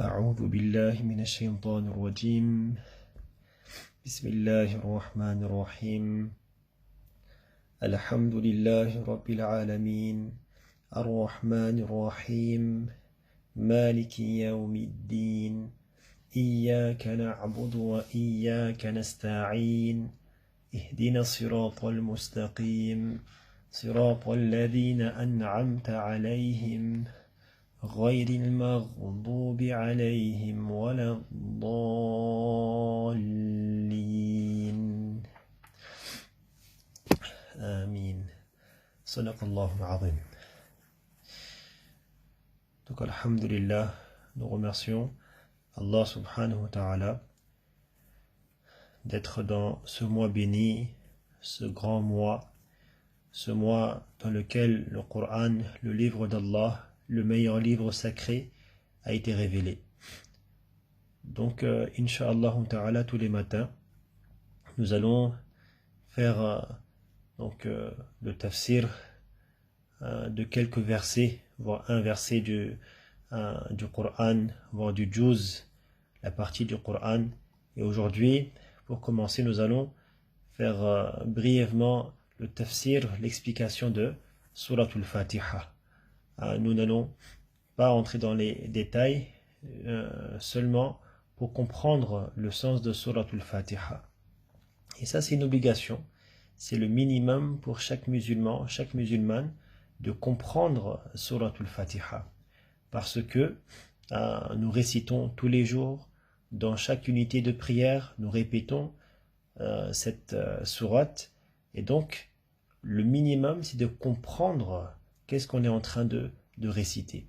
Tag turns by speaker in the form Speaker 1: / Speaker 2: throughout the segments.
Speaker 1: أعوذ بالله من الشيطان الرجيم بسم الله الرحمن الرحيم الحمد لله رب العالمين الرحمن الرحيم مالك يوم الدين إياك نعبد وإياك نستعين اهدنا الصراط المستقيم صراط الذين أنعمت عليهم غير المغضوب عليهم ولا الضالين آمين صدق الله العظيم. Donc alhamdulillah, nous remercions Allah subhanahu wa ta'ala d'être dans ce mois béni, ce grand mois, ce mois dans lequel le Coran, le livre d'Allah, le meilleur livre sacré, a été révélé. Donc, Inch'Allah ta'ala, tous les matins, nous allons faire le tafsir de quelques versets, voire un verset du Coran, voire du juz, la partie du Coran. Et aujourd'hui, pour commencer, nous allons faire brièvement le tafsir, l'explication de Suratul Fatiha. Nous n'allons pas entrer dans les détails, seulement pour comprendre le sens de Suratul Fatiha. Et ça, c'est une obligation, c'est le minimum pour chaque musulman, chaque musulmane, de comprendre Suratul Fatiha. Parce que nous récitons tous les jours, dans chaque unité de prière, nous répétons cette sourate. Et donc, le minimum, c'est de comprendre qu'est-ce qu'on est en train de réciter.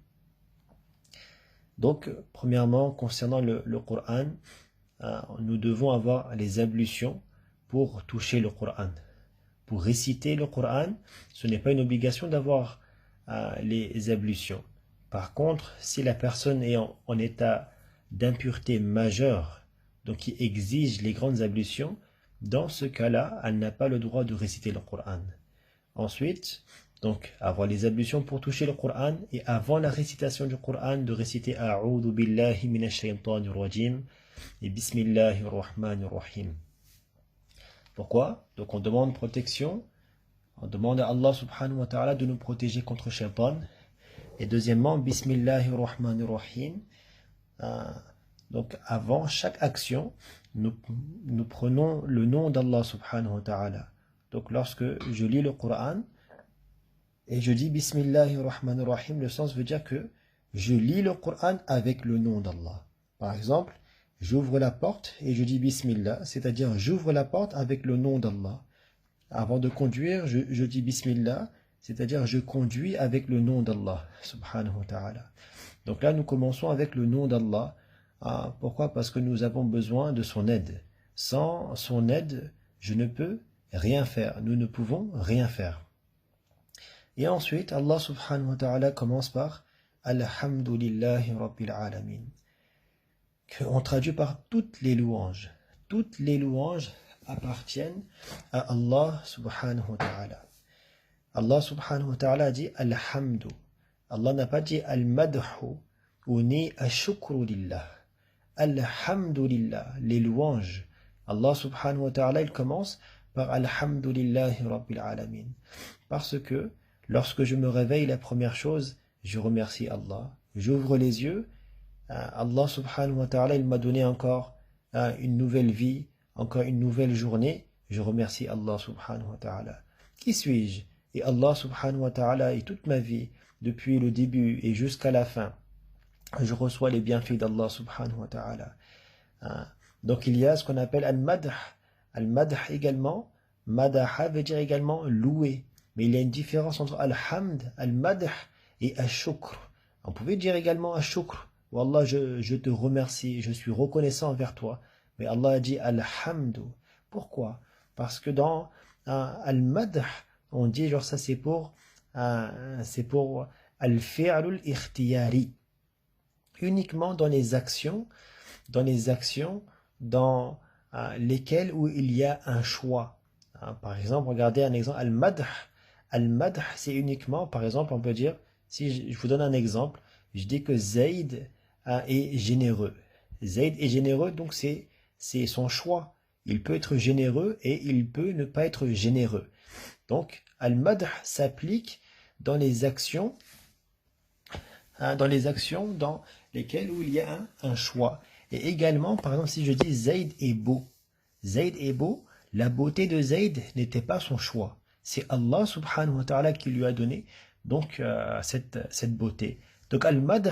Speaker 1: Donc, premièrement, concernant le Coran, nous devons avoir les ablutions pour toucher le Coran. Pour réciter le Coran, ce n'est pas une obligation d'avoir les ablutions. Par contre, si la personne est en état d'impureté majeure, donc qui exige les grandes ablutions, dans ce cas-là, elle n'a pas le droit de réciter le Coran. Ensuite, donc avoir les ablutions pour toucher le Coran, et avant la récitation du Coran, de réciter A'udhu billahi minash shaytanir rajim et Bismillahir rahmanir rahim. Pourquoi? Donc on demande protection, on demande à Allah subhanahu wa ta'ala de nous protéger contre shaytan. Et deuxièmement, Bismillahir rahmanir rahim. Donc avant chaque action, nous prenons le nom d'Allah subhanahu wa ta'ala. Donc lorsque je lis le Coran et je dis Bismillahir rahmanir rahim, le sens veut dire que je lis le Coran avec le nom d'Allah. Par exemple, j'ouvre la porte et je dis Bismillah, c'est-à-dire j'ouvre la porte avec le nom d'Allah. Avant de conduire, je dis Bismillah, c'est-à-dire je conduis avec le nom d'Allah subhanahu wa ta'ala. Donc là, nous commençons avec le nom d'Allah. Pourquoi? Parce que nous avons besoin de son aide. Sans son aide, je ne peux rien faire. Nous ne pouvons rien faire. Et ensuite, Allah subhanahu wa ta'ala commence par Alhamdulillahi Rabbil Alamin, qu'on traduit par toutes les louanges. Toutes les louanges appartiennent à Allah subhanahu wa ta'ala. Allah subhanahu wa ta'ala a dit Alhamdu. Allah n'a pas dit Al-Madhu ou ni Ashukru lillah. Alhamdulillah, les louanges. Allah subhanahu wa ta'ala, il commence par Alhamdulillahi Rabbil Alamin. Parce que lorsque je me réveille, la première chose, je remercie Allah. J'ouvre les yeux, Allah subhanahu wa ta'ala, il m'a donné encore une nouvelle vie, encore une nouvelle journée. Je remercie Allah subhanahu wa ta'ala. Qui suis-je? Et Allah subhanahu wa ta'ala, et toute ma vie, depuis le début et jusqu'à la fin, je reçois les bienfaits d'Allah subhanahu wa ta'ala. Donc il y a ce qu'on appelle al-madh. Al-madh également, madaha veut dire également louer. Mais il y a une différence entre al-hamd, al-madh et al-shukr. On pouvait dire également al-shukr. Wallah, je te remercie, je suis reconnaissant envers toi. Mais Allah a dit al-hamdu. Pourquoi? Parce que dans al-madh, on dit genre ça c'est pour al-fi'lul ikhtiyari. Uniquement dans les actions dans lesquelles où il y a un choix. Par exemple, regardez un exemple, al-madh. Al-madh, c'est uniquement, par exemple, on peut dire, si je vous donne un exemple, je dis que Zayd est généreux. Zayd est généreux, donc c'est son choix. Il peut être généreux et il peut ne pas être généreux. Donc, al-madh s'applique dans les actions, dans lesquelles où il y a un choix. Et également, par exemple, si je dis Zayd est beau, la beauté de Zayd n'était pas son choix. C'est Allah subhanahu wa ta'ala qui lui a donné donc cette beauté. Donc al-madh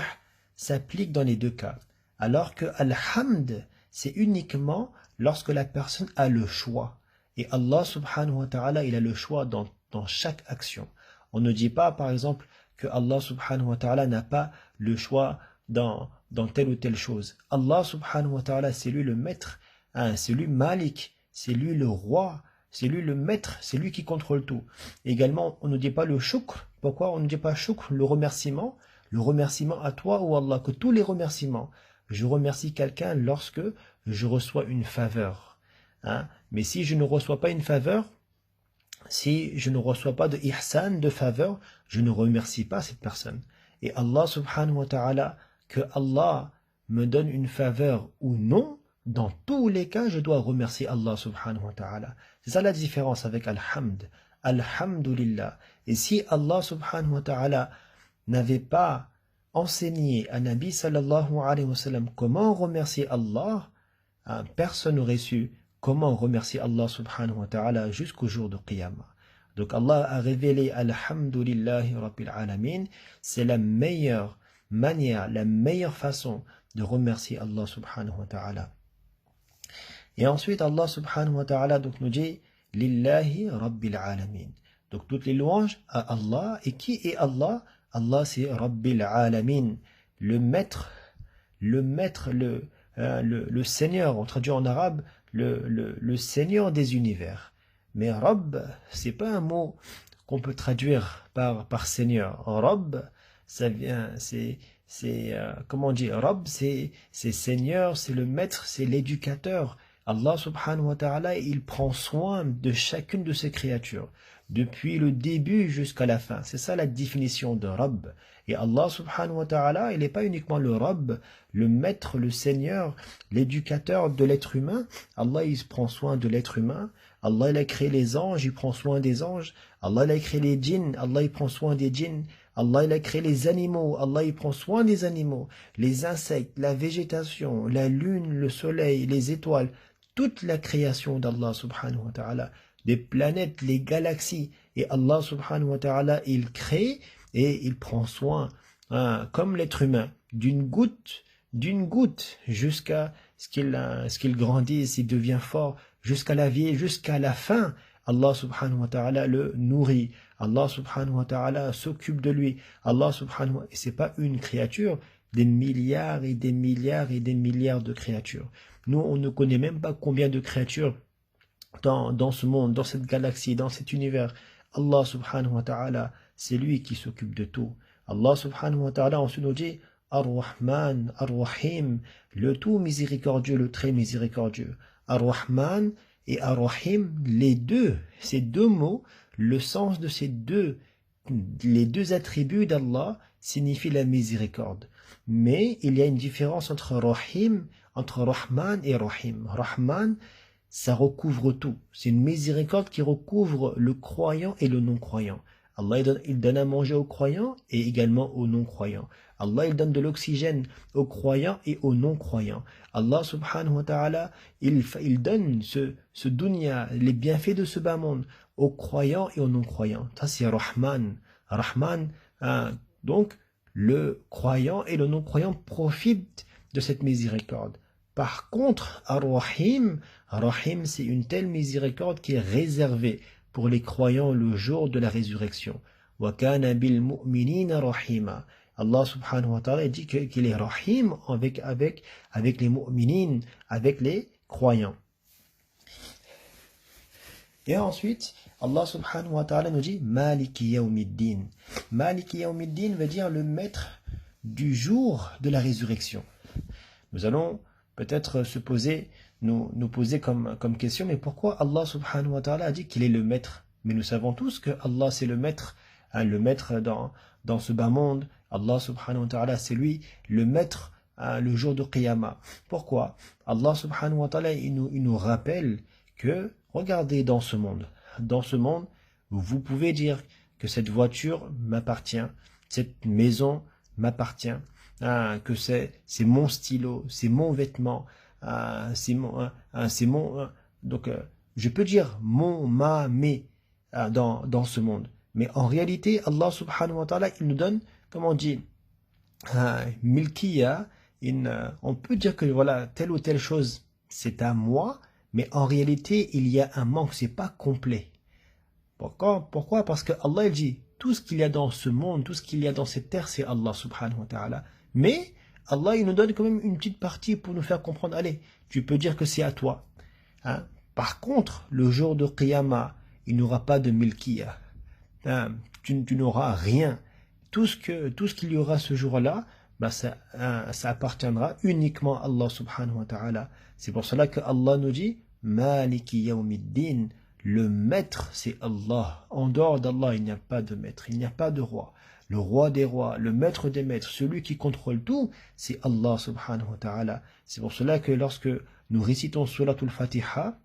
Speaker 1: s'applique dans les deux cas. Alors que al-hamd, c'est uniquement lorsque la personne a le choix. Et Allah subhanahu wa ta'ala, il a le choix dans chaque action. On ne dit pas, par exemple, que Allah subhanahu wa ta'ala n'a pas le choix dans telle ou telle chose. Allah subhanahu wa ta'ala, c'est lui le maître, c'est lui Malik, c'est lui le roi, c'est lui le maître, c'est lui qui contrôle tout. Également, on ne dit pas le shukr. Pourquoi on ne dit pas shukr, le remerciement à toi ou Allah, que tous les remerciements. Je remercie quelqu'un lorsque je reçois une faveur. Mais si je ne reçois pas une faveur, si je ne reçois pas de ihsan, de faveur, je ne remercie pas cette personne. Et Allah subhanahu wa ta'ala, que Allah me donne une faveur ou non, dans tous les cas, je dois remercier Allah subhanahu wa ta'ala. C'est ça la différence avec Alhamd. Alhamdulillah. Et si Allah subhanahu wa ta'ala n'avait pas enseigné à Nabi sallallahu alayhi wa sallam comment remercier Allah, personne n'aurait su comment remercier Allah subhanahu wa ta'ala jusqu'au jour de Qiyamah. Donc Allah a révélé Alhamdulillahi Rabbil Alamin. C'est la meilleure manière, la meilleure façon de remercier Allah subhanahu wa ta'ala. Et ensuite Allah subhanahu wa ta'ala donc nous dit Lillahi Rabbil Alamin. Donc toutes les louanges à Allah. Et qui est Allah? Allah c'est Rabbil Alamin, le maître, le Seigneur, on traduit en arabe le Seigneur des univers. Mais Rabb, c'est pas un mot qu'on peut traduire par Seigneur. Rabb, ça vient, comment on dit, Rabb, c'est Seigneur, c'est le maître, c'est l'éducateur. Allah subhanahu wa ta'ala, il prend soin de chacune de ses créatures, depuis le début jusqu'à la fin. C'est ça la définition de Rabb. Et Allah subhanahu wa ta'ala, il n'est pas uniquement le Rabb, le maître, le Seigneur, l'éducateur de l'être humain. Allah, il prend soin de l'être humain. Allah, il a créé les anges, il prend soin des anges. Allah, il a créé les djinns, Allah, il prend soin des djinns. Allah, il a créé les animaux, Allah, il prend soin des animaux. Les insectes, la végétation, la lune, le soleil, les étoiles, toute la création d'Allah subhanahu wa ta'ala, des planètes, les galaxies, et Allah subhanahu wa ta'ala, il crée et il prend soin, comme l'être humain, d'une goutte jusqu'à ce qu'il grandisse, il devient fort, jusqu'à la vie, jusqu'à la fin. Allah subhanahu wa ta'ala le nourrit, Allah subhanahu wa ta'ala s'occupe de lui, Allah subhanahu wa ta'ala, et c'est pas une créature, des milliards et des milliards et des milliards de créatures. Nous, on ne connaît même pas combien de créatures dans ce monde, dans cette galaxie, dans cet univers. Allah subhanahu wa ta'ala, c'est lui qui s'occupe de tout. Allah subhanahu wa ta'ala ensuite nous dit Ar-Rahman, Ar-Rahim, le tout miséricordieux, le très miséricordieux. Ar-Rahman et Ar-Rahim, ces deux mots, le sens de les deux attributs d'Allah signifie la miséricorde. Mais il y a une différence entre Rahman et Rahim. Rahman, ça recouvre tout. C'est une miséricorde qui recouvre le croyant et le non-croyant. Allah il donne à manger aux croyants et également aux non-croyants. Allah il donne de l'oxygène aux croyants et aux non-croyants. Allah subhanahu wa ta'ala il donne ce dunya, les bienfaits de ce bas monde aux croyants et aux non-croyants. Ça c'est Rahman. Rahman, donc le croyant et le non-croyant profitent de cette miséricorde. Par contre, Ar-Rahim, c'est une telle miséricorde qui est réservée pour les croyants le jour de la résurrection. Wa kana bil mu'minina rahima. Allah subhanahu wa ta'ala dit qu'il est rahim avec les mu'minin, avec les croyants. Et ensuite, Allah subhanahu wa ta'ala nous dit Maliki yawmiddin. Maliki yawmiddin veut dire le maître du jour de la résurrection. Nous allons peut-être nous poser comme question, mais pourquoi Allah subhanahu wa ta'ala a dit qu'il est le maître? Mais nous savons tous que Allah c'est le maître dans ce bas monde. Allah subhanahu wa ta'ala c'est lui le maître le jour de Qiyamah. Pourquoi? Allah subhanahu wa ta'ala, il nous rappelle que, regardez dans ce monde, vous pouvez dire que cette voiture m'appartient, cette maison m'appartient, que c'est mon stylo, c'est mon vêtement, donc je peux dire mon, ma, mes dans ce monde. Mais en réalité, Allah subhanahu wa ta'ala, il nous donne, comme on dit, milkiya, on peut dire que voilà, telle ou telle chose, c'est à moi, mais en réalité, il y a un manque, c'est pas complet. Pourquoi? Parce que Allah il dit, tout ce qu'il y a dans ce monde, tout ce qu'il y a dans cette terre, c'est Allah subhanahu wa ta'ala. Mais Allah, il nous donne quand même une petite partie pour nous faire comprendre, allez, tu peux dire que c'est à toi. Hein? Par contre, le jour de Qiyamah, il n'y aura pas de milkiya. Tu n'auras rien. Tout ce qu'il y aura ce jour-là, ça appartiendra uniquement à Allah subhanahu wa ta'ala. C'est pour cela que Allah nous dit Maliki yawmiddin. Le maître, c'est Allah. En dehors d'Allah, il n'y a pas de maître, il n'y a pas de roi. Le roi des rois, le maître des maîtres, celui qui contrôle tout, c'est Allah subhanahu wa ta'ala. C'est pour cela que lorsque nous récitons Suratul Fatiha,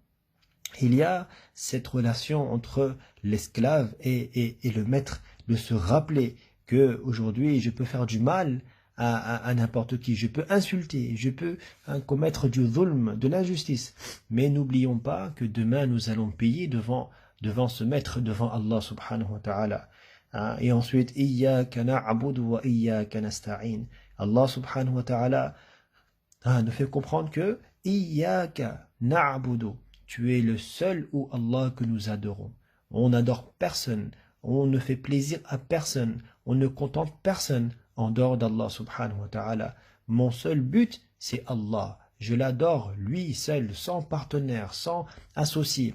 Speaker 1: il y a cette relation entre l'esclave et le maître, de se rappeler que aujourd'hui je peux faire du mal à n'importe qui, je peux insulter, je peux commettre du zulm, de l'injustice, mais n'oublions pas que demain nous allons payer devant ce maître, devant Allah subhanahu wa ta'ala. Et ensuite, Iyyaka na'budu wa iyyaka nasta'in. Allah subhanahu wa ta'ala nous fait comprendre que Iyyaka na'budu, tu es le seul ou Allah que nous adorons. On n'adore personne, on ne fait plaisir à personne, on ne contente personne en dehors d'Allah subhanahu wa ta'ala. Mon seul but, c'est Allah. Je l'adore, lui seul, sans partenaire, sans associé.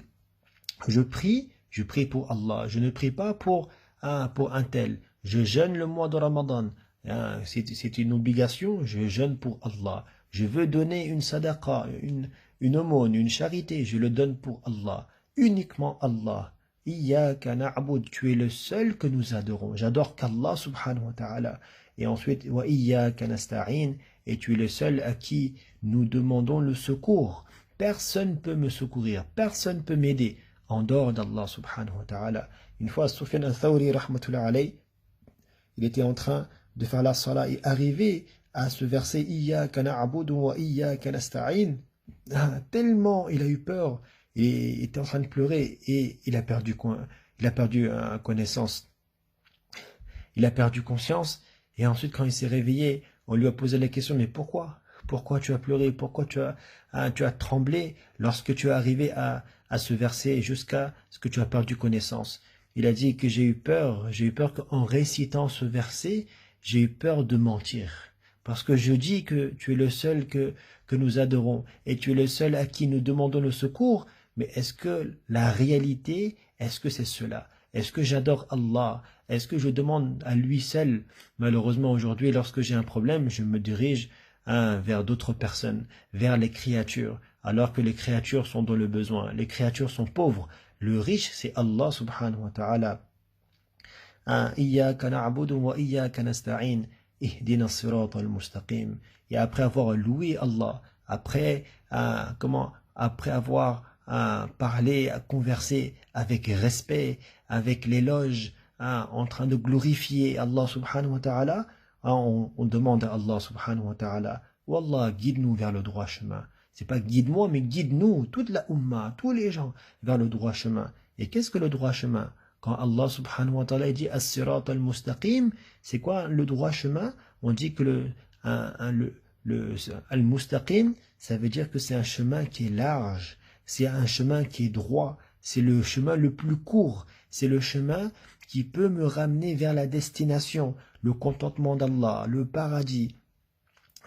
Speaker 1: Je prie pour Allah. Je ne prie pas pour un tel. Je jeûne le mois de Ramadan. C'est une obligation, je jeûne pour Allah. Je veux donner une sadaqa, une aumône, une charité, je le donne pour Allah. Uniquement Allah. Iyyaka na'bud, tu es le seul que nous adorons. J'adore qu'Allah subhanahu wa ta'ala. Et ensuite, wa iyyaka nasta'in, et tu es le seul à qui nous demandons le secours. Personne ne peut me secourir, personne ne peut m'aider en dehors d'Allah subhanahu wa ta'ala. Une fois, Sufyan al-Thawri rahmatullah alayh, il était en train de faire la salat et arrivé à ce verset Iyyaka na'budu wa iyyaka nasta'in, tellement il a eu peur, il était en train de pleurer et il a perdu connaissance. Il a perdu conscience et ensuite quand il s'est réveillé, on lui a posé la question, mais pourquoi? Pourquoi tu as pleuré? Pourquoi tu as tremblé lorsque tu es arrivé à ce verset jusqu'à ce que tu as perdu connaissance? Il a dit que j'ai eu peur qu'en récitant ce verset, j'ai eu peur de mentir. Parce que je dis que tu es le seul que nous adorons et tu es le seul à qui nous demandons le secours, mais est-ce que la réalité, est-ce que c'est cela? Est-ce que j'adore Allah? Est-ce que je demande à lui seul? Malheureusement aujourd'hui, lorsque j'ai un problème, je me dirige vers d'autres personnes, vers les créatures, alors que les créatures sont dans le besoin, les créatures sont pauvres. Le riche, c'est Allah subhanahu wa ta'ala. Iyyaka na'budu wa iyyaka nasta'in. Ihdina as-sirata al-mustaqim. Et après avoir loué Allah, après avoir parlé, conversé avec respect, avec l'éloge, en train de glorifier Allah subhanahu wa ta'ala, on demande à Allah subhanahu wa ta'ala, Wallah, guide-nous vers le droit chemin. C'est pas guide-moi, mais guide-nous, toute la ummah, tous les gens, vers le droit chemin. Et qu'est-ce que le droit chemin? Quand Allah subhanahu wa ta'ala dit as-sirat al-mustaqim, c'est quoi le droit chemin? On dit que le al-mustaqim, ça veut dire que c'est un chemin qui est large, c'est un chemin qui est droit, c'est le chemin le plus court, c'est le chemin qui peut me ramener vers la destination, le contentement d'Allah, le paradis.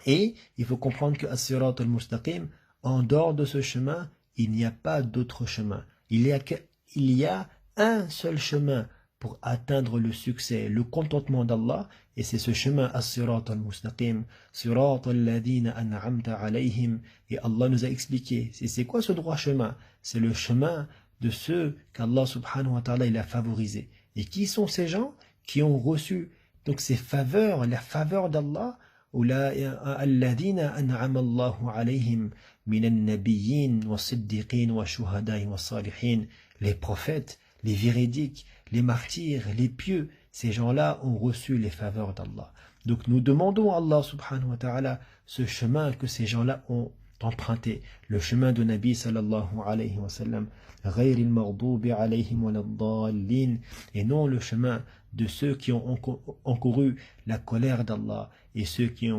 Speaker 1: Et il faut comprendre que as-sirat al-mustaqim, en dehors de ce chemin, il n'y a pas d'autre chemin. Il y a un seul chemin pour atteindre le succès, le contentement d'Allah, et c'est ce chemin as-sirat al-mustaqim, sirat al-ladina an'amta alayhim, et Allah nous a expliqué, c'est quoi ce droit chemin? C'est le chemin de ceux qu'Allah subhanahu wa ta'ala il a favorisés. Et qui sont ces gens qui ont reçu donc ces faveurs, la faveur d'Allah الذين أنعم الله عليهم من النبيين والصديقين والشهداء والصالحين. Les prophètes, les véridiques, les martyrs, les pieux, ces gens-là ont reçu les faveurs d'Allah. Donc nous demandons à Allah subhanahu wa ta'ala ce chemin que ces gens-là ont emprunté, le chemin de Nabi sallallahu alayhi wa sallam, غير المغضوب عليهم ولا الضالين, et non le chemin de ceux qui ont encouru la colère d'Allah et ceux qui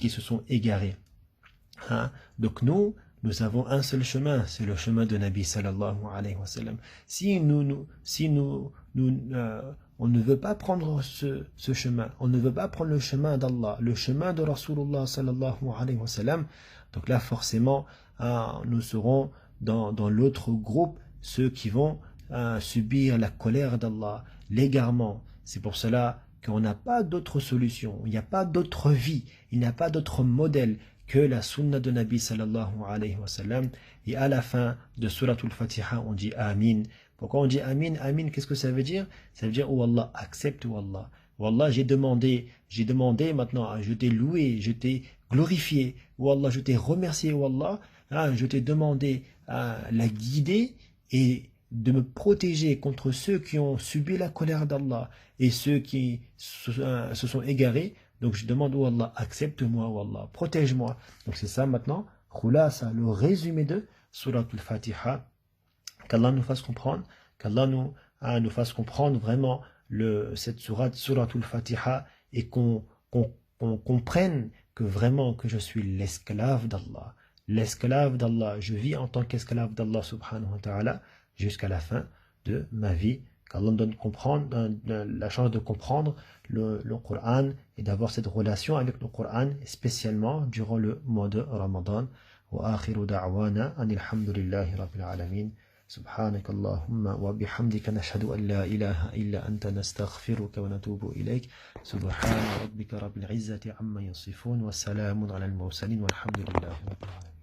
Speaker 1: se sont égarés. Donc nous avons un seul chemin, c'est le chemin de Nabi sallallahu alayhi wa sallam. Si on ne veut pas prendre ce chemin, on ne veut pas prendre le chemin d'Allah, le chemin de Rasulullah sallallahu alayhi wa sallam, donc là forcément nous serons dans l'autre groupe, ceux qui vont subir la colère d'Allah, l'égarement. C'est pour cela qu'on n'a pas d'autre solution, il n'y a pas d'autre vie, il n'y a pas d'autre modèle que la sunna de Nabi sallallahu alayhi wa sallam. Et à la fin de Surat al-Fatiha, on dit Amin. Pourquoi on dit Amin? Amin, qu'est-ce que ça veut dire? Ça veut dire, oh Allah, accepte, oh Allah. Oh Allah, j'ai demandé maintenant, je t'ai loué, je t'ai glorifié, oh Allah, je t'ai remercié, oh Allah, je t'ai demandé la guider et de me protéger contre ceux qui ont subi la colère d'Allah et ceux qui se sont égarés. Donc je demande, oh Allah, accepte-moi, oh Allah, protège-moi. Donc c'est ça maintenant, khulasa, le résumé de Surat al-Fatiha. Qu'Allah nous fasse comprendre, qu'Allah nous fasse comprendre vraiment cette Surat al-Fatiha et qu'on comprenne que vraiment que je suis l'esclave d'Allah. L'esclave d'Allah, je vis en tant qu'esclave d'Allah subhanahu wa ta'ala jusqu'à la fin de ma vie. Qu'Allah nous donne la chance de comprendre le Coran et d'avoir cette relation avec le Coran, spécialement durant le mois de Ramadan. Wa akhiru da'wana anil hamdulillahi rabbil alamin. سبحانك اللهم وبحمدك نشهد أن لا إله إلا أنت نستغفرك ونتوب إليك سبحان ربك رب العزة عما يصفون والسلام على المرسلين والحمد لله رب العالمين.